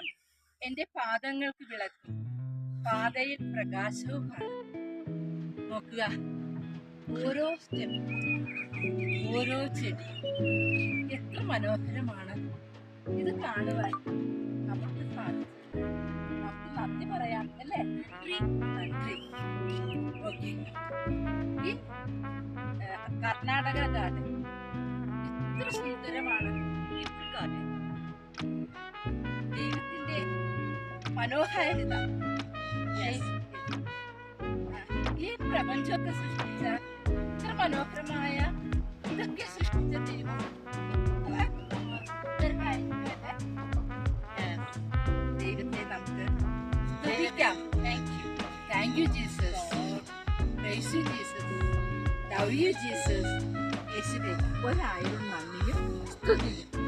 വചനം എന്റെ പാദങ്ങൾക്ക് വിളക്കും പാതയിൽ പ്രകാശവുമാണ്. നോക്കുക, ഓരോ സ്റ്റെപ്പും ഓരോ ചെടി എത്ര മനോഹരമാണ്. ഇത് കാണുവാൻ നമുക്ക് സാധിച്ചു. നമുക്ക് നന്ദി പറയാം അല്ലേ? നന്ദി. ഓക്കെ, ഈ കർണാടക ഗാർഡൻ എത്ര സുന്ദരമാണ്. ലിറ്റിൽ ഗാർഡൻ ദൈവത്തിന്റെ മനോഹാരിത. ഈ പ്രപഞ്ചമൊക്കെ സൃഷ്ടിച്ച ഇത്ര മനോഹരമായ ഇതൊക്കെ സൃഷ്ടിച്ച ദൈവം ദൈവത്തെ നമുക്ക് സ്തുതിക്കാം. Thank you Jesus. Praise you Jesus. Love you Jesus. യേശുവേ 1000 നന്ദിയും സ്തുതിയും.